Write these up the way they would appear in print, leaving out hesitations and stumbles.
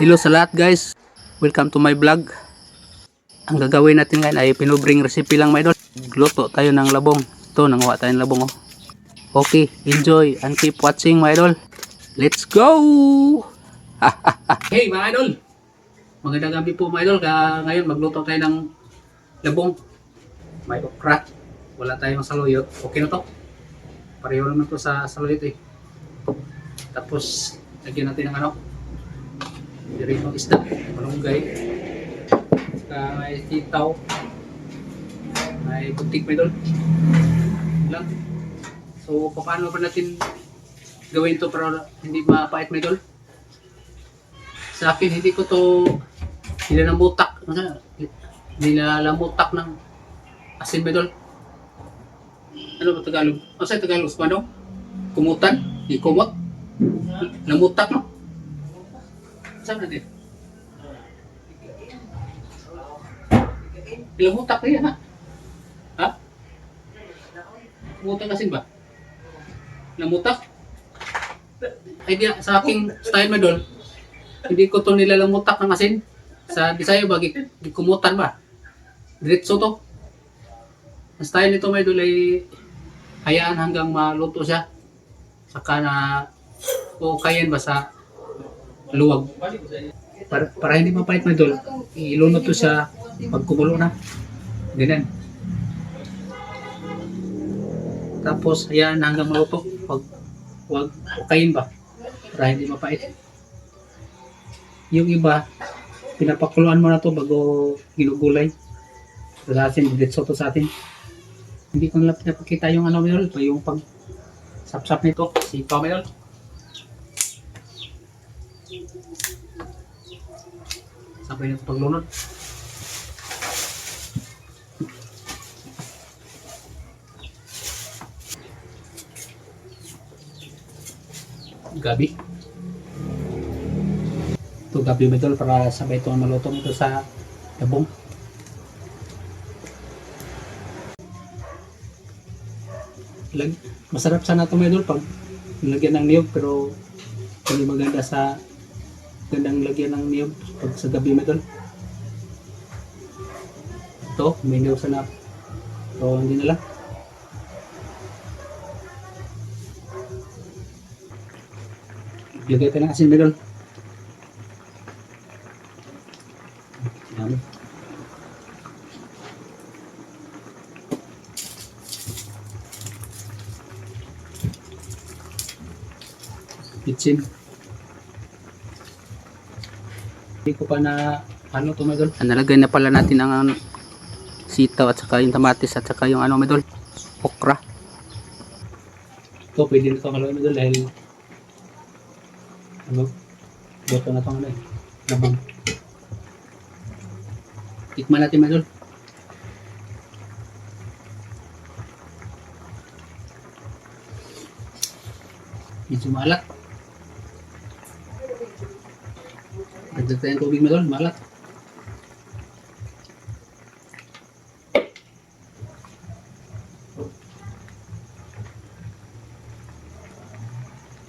Hello sa lahat guys, welcome to my vlog. Ang gagawin natin ngayon ay pinubring recipe lang mga idol. Luto tayo ng labong. Ito, nanguha tayo ng labong oh. Okay, enjoy and keep watching mga idol. Let's go! Hey mga idol, magandang gabi po mga idol. Ngayon magluto tayo ng labong. May okra, wala tayong saluyot. Okay na to, pareho naman to sa saluyot eh. Tapos lagyan natin ng ano, dirito isda, malunggay, may titaw, may butik may doon lang. So paano ba natin gawin to para hindi mapait may doon? Sa akin hindi ko to nilalamutak ng asin may doon. Ano ba Tagalog? Ano sa Tagalog? Ano? Kumutan? Di kumot? Lamutak no? Saan natin? Lamutak na yan ha? Ha? Lamutak asin ba? Lamutak? Ay di, sa aking style madol, hindi ko to nilalamutak ng asin. Sa Bisaya ba, gikumutan ba? Diretso to. Ang style nito madol ay hayaan hanggang maluto siya. Saka na o kayan ba sa luwag. Para hindi mapait madol, ilunod to siya pag kumulo na. Ganyan. Tapos hayaan hanggang maluto. Wag kain ba? Para hindi mapait. Yung iba, pinapakuluan mo na to bago ginugulay. Sa atin, diretso to sa atin. Hindi ko nila pinapakita yung ano madol, yung pag sapsap nito, si Pamela. Sabay na ito paglunod. Gabi. Ito gabi medol para sabay ito malutong ito sa labong. Masarap sana ito medol pag nilagyan ng niyog, pero hindi maganda sa gandang lagyan ng niyog pag sa gabi medol. Ito, may niyog sana. So hindi na lang. Lagay tayo ng asin medol. Dami. Kitchen. Hindi ko pa na ano to medol. Nalagay na pala natin ang sitaw at saka yung kamatis at saka yung ano medol, okra. Ito pwede na ito kalawin medol dahil ano, boto na itong ano eh, labong. Tikman natin medol. Medyo maalat. Dagdag tayo ng tubig medol, maalat.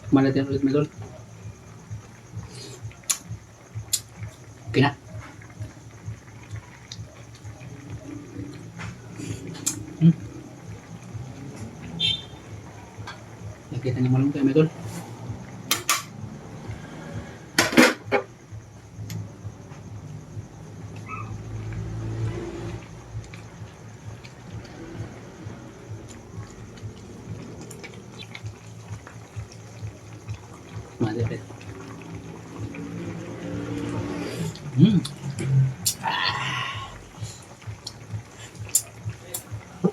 Tikman natin ulit medol. Okay na. Nakita niyo malunggay medol. Madapit.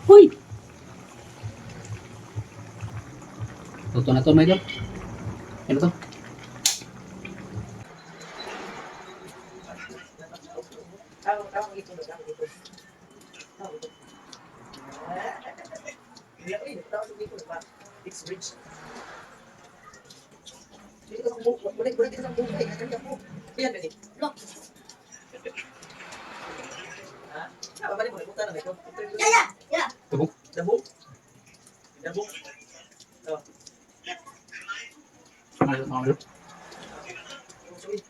Uy! Luto na to, my God. Ano to? Dabok. Dabok. Dabok. Oh. Ayos mga idol.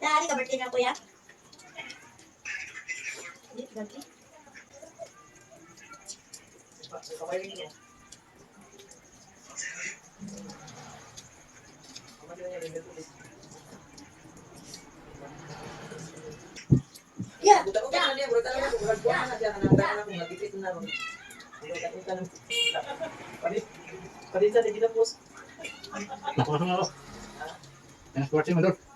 Dali ka birthday na kuya. Hindi, birthday. Yeah. Padit sa tigil na post. Naku, ano? Yan ang sports mo, Dol.